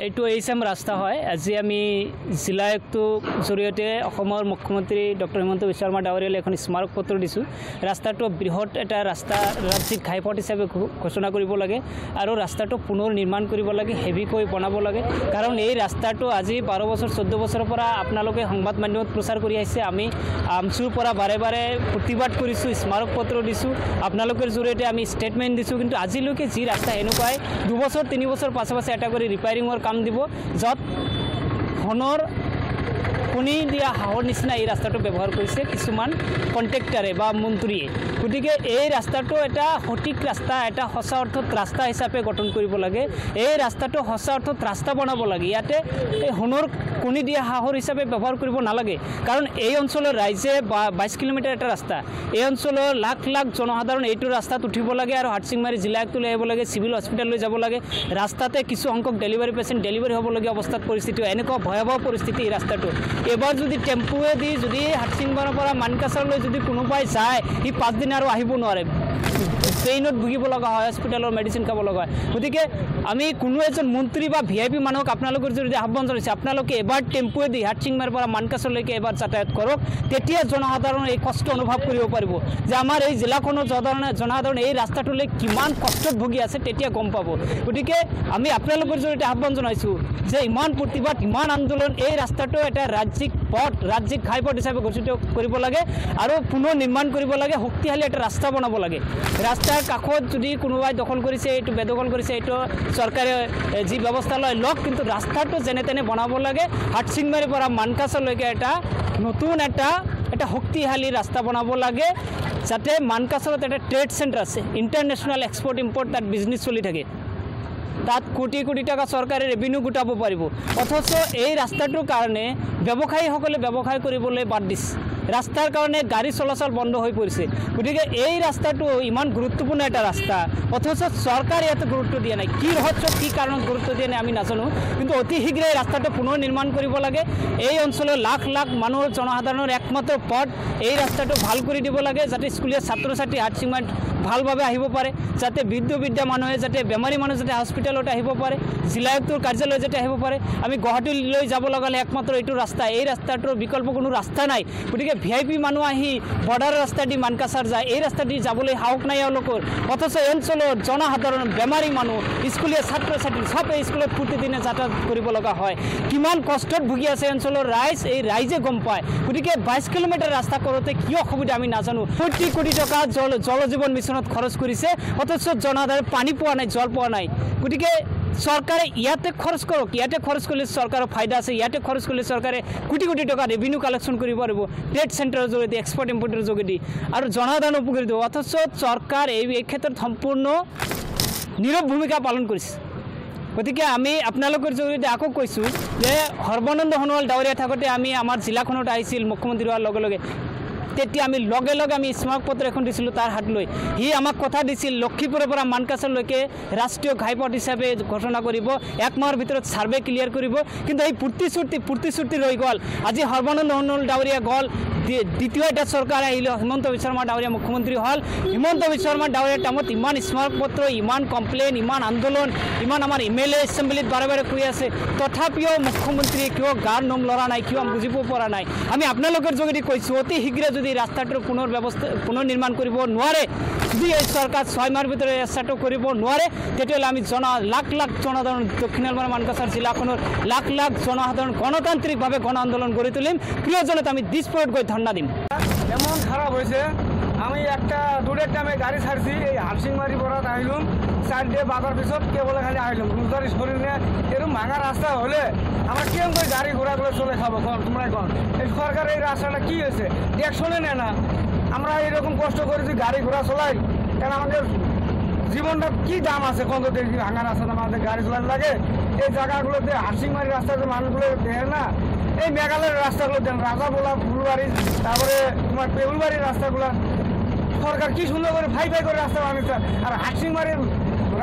এইটো এইচএম ৰাস্তা হয়। আজি আমি জিলা আয়ুক্তৰ জৰিয়তে অসমৰ মুখ্যমন্ত্ৰী ডক্টৰ হিমন্ত বিশ্ব শৰ্মা ডাঙৰীয়ালৈ এখন স্মাৰক পত্ৰ দিছোঁ। ৰাস্তাটো বৃহৎ এটা ৰাস্তা ৰাজ্যিক ঘাইপথ হিচাপে ঘোষণা কৰিব লাগে আৰু ৰাস্তাটো পুনৰ নিৰ্মাণ কৰিব লাগে, হেভিকৈ বনাব লাগে। কাৰণ এই ৰাস্তাটো আজি 12 বছৰ 14 বছৰৰ পৰা আপোনালোকে সংবাদ মাধ্যমত প্ৰচাৰ কৰি আহিছে। আমি আমচুৰ পৰা বাৰে বাৰে প্ৰতিবাদ কৰিছোঁ, স্মাৰক পত্ৰ দিছোঁ, আপোনালোকৰ জৰিয়তে আমি ষ্টেটমেণ্ট দিছোঁ। কিন্তু আজিলৈকে যি ৰাস্তা এনেকুৱাই 2 বছৰ 3 বছৰ পাছে পাছে এটা কৰি ৰিপেয়াৰিঙৰ কাম দিব, য'ত সোণৰ কণী দিয়া হাঁহৰ নিচিনা এই ৰাস্তাটো ব্যৱহাৰ কৰিছে কিছুমান কণ্ট্ৰেক্টাৰে বা মন্ত্ৰীয়ে। গতিকে এই ৰাস্তাটো এটা সঠিক ৰাস্তা, এটা সঁচা অৰ্থত ৰাস্তা হিচাপে গঠন কৰিব লাগে। এই ৰাস্তাটো সঁচা অৰ্থত ৰাস্তা বনাব লাগে। ইয়াতে এই সোণৰ কণী দিয়া হাঁহৰ হিচাপে ব্যৱহাৰ কৰিব নালাগে। কাৰণ এই অঞ্চলৰ ৰাইজে 22 কিলোমিটাৰ এটা ৰাস্তা, এই অঞ্চলৰ লাখ লাখ জনসাধাৰণ এইটো ৰাস্তাত উঠিব লাগে আৰু হাটচিংমাৰী জিলা আয়ুক্তলৈ আহিব লাগে, চিভিল হস্পিটেললৈ যাব লাগে। ৰাস্তাতে কিছু সংখ্যক ডেলিভাৰী পেচেণ্ট ডেলিভাৰী হ'বলগীয়া অৱস্থাত পৰিস্থিতি, এনেকুৱা ভয়াৱহ পৰিস্থিতি এই ৰাস্তাটো। এবাৰ যদি টেম্পুৱে দি যদি হাটচিংমাৰীৰ পৰা মানকাছাৰলৈ যদি কোনোবাই যায়, সি 5 দিন আৰু আহিব নোৱাৰে, ট্ৰেইনত ভুগিব লগা হয়, হস্পিটেলৰ মেডিচিন খাব লগা হয়। গতিকে আমি কোনো এজন মন্ত্ৰী বা VIP মানুহক আপোনালোকৰ জৰিয়তে আহ্বান জনাইছে, আপোনালোকে এবাৰ টেম্পুৱে দি হাটচিংমাৰীৰ পৰা মানকাছাৰলৈকে এবাৰ যাতায়াত কৰক। তেতিয়া জনসাধাৰণ এই কষ্ট অনুভৱ কৰিব পাৰিব যে আমাৰ এই জিলাখনৰ জনসাধাৰণ এই ৰাস্তাটোলৈ কিমান কষ্টত ভুগি আছে, তেতিয়া গম পাব। গতিকে আমি আপোনালোকৰ জৰিয়তে আহ্বান জনাইছোঁ যে ইমান প্ৰতিবাদ, ইমান আন্দোলন, এই ৰাস্তাটো এটা ৰাজ্যিক পথ, ৰাজ্যিক ঘাইপথ হিচাপে ঘোষিত কৰিব লাগে আৰু পুনৰ নিৰ্মাণ কৰিব লাগে, শক্তিশালী এটা ৰাস্তা বনাব লাগে। ৰাস্তাৰ কাষত যদি কোনোবাই দখল কৰিছে, এইটো বেদখল কৰিছে, এইটো চৰকাৰে যি ব্যৱস্থা লওক, কিন্তু ৰাস্তাটো যেনে তেনে বনাব লাগে। হাটচিংমাৰীৰ পৰা মানকাছাৰলৈকে এটা নতুন এটা শক্তিশালী ৰাস্তা বনাব লাগে, যাতে মানকাছাৰত এটা ট্ৰেড চেণ্টাৰ আছে, ইণ্টাৰনেশ্যনেল এক্সপৰ্ট ইম্পৰ্ট, তাত বিজনেছ চলি থাকে, তাত কোটি কোটি টকা চৰকাৰে ৰেভিনিউ গোটাব পাৰিব। অথচ এই ৰাস্তাটোৰ কাৰণে ব্যৱসায়ীসকলে ব্যৱসায় কৰিবলৈ বাদ দিছে, ৰাস্তাৰ কাৰণে গাড়ী চলাচল বন্ধ হৈ পৰিছে। গতিকে এই ৰাস্তাটো ইমান গুৰুত্বপূৰ্ণ এটা ৰাস্তা, অথচ চৰকাৰে ইয়াতে গুৰুত্ব দিয়া নাই। কি ৰহস্য, কি কাৰণত গুৰুত্ব দিয়া নাই আমি নাজানো, কিন্তু অতি শীঘ্ৰে এই ৰাস্তাটো পুনৰ নিৰ্মাণ কৰিব লাগে। এই অঞ্চলৰ লাখ লাখ মানুহৰ জনসাধাৰণৰ একমাত্ৰ পথ, এই ৰাস্তাটো ভাল কৰি দিব লাগে, যাতে স্কুলীয়া ছাত্ৰ ছাত্ৰী হাটচিংমাৰীত ভালভাৱে আহিব পাৰে, যাতে বৃদ্ধ মানুহে, যাতে বেমাৰী মানুহ যাতে হস্পিটেলত আহিব পাৰে, জিলা আয়ুক্তৰ কাৰ্যালয় যাতে আহিব পাৰে। আমি গুৱাহাটীলৈ যাব লগা হ'লে একমাত্ৰ এইটো ৰাস্তা, এই ৰাস্তাটোৰ বিকল্প কোনো ৰাস্তা নাই। গতিকে VIP মানুহ আহি বৰ্ডাৰ ৰাস্তা দি মানকাছাৰ যায়, এই ৰাস্তা দি যাবলৈ সাহস নাই এওঁলোকৰ। অথচ এই অঞ্চলৰ জনসাধাৰণ, বেমাৰী মানুহ, স্কুলীয়া ছাত্ৰ ছাত্ৰী চব এই স্কুলত প্ৰতিদিনে যাতায়াত কৰিব লগা হয়। কিমান কষ্টত ভুগি আছে অঞ্চলৰ ৰাইজ, এই ৰাইজে গম পায়। গতিকে 22 কিলোমিটাৰ ৰাস্তা কৰোঁতে কি অসুবিধা আমি নাজানো। কোটি কোটি টকা জল জীৱন মিছনত খৰচ কৰিছে, অথচ জনসাধাৰণে পানী পোৱা নাই, জল পোৱা নাই। গতিকে চৰকাৰে ইয়াতে খৰচ কৰক, ইয়াতে খৰচ কৰিলে চৰকাৰৰ ফাইদা আছে, ইয়াতে খৰচ কৰিলে চৰকাৰে কোটি কোটি টকা ৰেভিনিউ কালেকশ্যন কৰিব পাৰিব ট্ৰেড চেণ্টাৰৰ জৰিয়তে, এক্সপৰ্ট ইম্পৰ্টৰ যোগেদি, আৰু জনসাধাৰণ উপকৃত হ'ব। অথচ চৰকাৰ এই ক্ষেত্ৰত সম্পূৰ্ণ নীৰৱ ভূমিকা পালন কৰিছে। গতিকে আমি আপোনালোকৰ জৰিয়তে আকৌ কৈছোঁ যে সৰ্বানন্দ সোণোৱাল ডাঙৰীয়া থাকোঁতে আমি আমাৰ জিলাখনত আহিছিল, মুখ্যমন্ত্ৰী হোৱাৰ লগে লগে, তেতিয়া আমি লগে লগে আমি স্মাৰক পত্ৰ এখন দিছিলোঁ তাৰ হাত লৈ। সি আমাক কথা দিছিল লক্ষীপুৰৰ পৰা মানকাছাৰলৈকে ৰাষ্ট্ৰীয় ঘাইপথ হিচাপে ঘোষণা কৰিব, 1 মাহৰ ভিতৰত ছাৰ্ভে ক্লিয়াৰ কৰিব। কিন্তু এই প্ৰতিশ্ৰুতি ৰৈ গ'ল। আজি সৰ্বানন্দ সোণোৱাল ডাঙৰীয়া গ'ল, দ্বিতীয় এটা চৰকাৰ আহিলে, হিমন্ত বিশ্ব শৰ্মা ডাঙৰীয়া মুখ্যমন্ত্ৰী হ'ল। হিমন্ত বিশ্ব শৰ্মা ডাঙৰীয়াৰ টাইমত ইমান স্মাৰক পত্ৰ, ইমান কমপ্লেইন, ইমান আন্দোলন, ইমান আমাৰ MLA এছেম্বলিত বাৰে বাৰে কৈ আছে, তথাপিও মুখ্যমন্ত্ৰীয়ে কিয় গাৰ নোম লৰা নাই, কিয় বুজিব পৰা নাই। আমি আপোনালোকৰ যোগেদি কৈছোঁ, অতি শীঘ্ৰে যদি ৰাস্তাটোৰ পুনৰ নিৰ্মাণ কৰিব নোৱাৰে, যদি এই চৰকাৰ 6 মাহৰ ভিতৰত ৰাস্তাটো কৰিব নোৱাৰে, তেতিয়াহ'লে আমি লাখ লাখ জনসাধাৰণ, দক্ষিণ মানকাছাৰ জিলাখনৰ লাখ লাখ জনসাধাৰণ গণতান্ত্ৰিকভাৱে গণ আন্দোলন গঢ়ি তুলিম। প্ৰিয়জনত আমি দিছপুৰত গৈ ধৰ্ণা দিম। এমন খারাপ হয়েছে, আমি একটা দূরের টাইমে গাড়ি ছাড়ছি, এই হাটচিংমারি পড়াত আহিলাম, 4 দিয়ে বাজার পিছত কেবলে খালি আহিলাম, রোজগারি শরীর নিয়ে এরকম ভাঙা রাস্তা হলে আমার কেমন করে গাড়ি ঘোড়াগুলো চলে খাবো তোমরা কন? এই সরকার এই রাস্তাটা কী হয়েছে দেখশনে নেয় না। আমরা এরকম কষ্ট করেছি গাড়ি ঘোড়া চলাই, কারণ আমাদের জীবনটা কি দাম আছে, কত দেখি ভাঙা রাস্তাটা আমাদের গাড়ি চলানো লাগে। এই জায়গাগুলোতে হাটচিংমারি রাস্তাতে মানুষগুলো দেখে না, এই মেঘালয়ের রাস্তাগুলো দেন, রাজাবোলা, ফুলবাড়ি, তারপরে তোমার পেগুলবাড়ির রাস্তাগুলো সরকার কি সুন্দর করে ফাই করে রাস্তা বানিয়েছে। আর হাটচিংমারির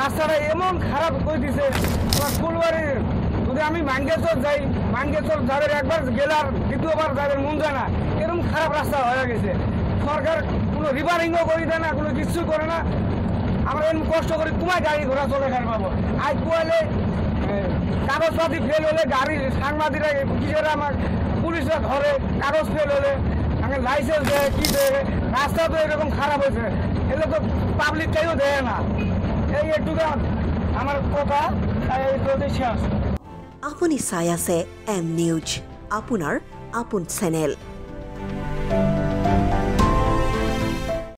রাস্তাটা এমন খারাপ করে দিছে, তোমার ফুলবাড়ির যদি আমি মাঙ্গেশ্বর যাই, মাঙ্গেশ্বর যাদের একবার গেলে আর দ্বিতীয়বার যাদের মন যায় না, এরকম খারাপ রাস্তা হয়ে গেছে। সরকার কোনো রিপেয়ারিংও করে দেয় না, কোনো কিছু করে না। আমরা এরকম কষ্ট করে তোমায় গাড়ি ঘোড়া চলে খাই পাবো। আজ কুয়ালে কাগজপাতি ফেল হলে গাড়ি সাংবাদিকরা কিসেরা আমার পুলিশরা ধরে কাগজ ফেল হলে আমাকে লাইসেন্স দেয় কি দেয় রাস্তা তো এরকম খারাপ হয়েছে এগুলো তো পাবলিকটাইও দেয় না এই একটুকু আমার কথা এই তো শেষ আপুনি চাই আছে এম নিউজ আপোনাৰ আপোন চেনেল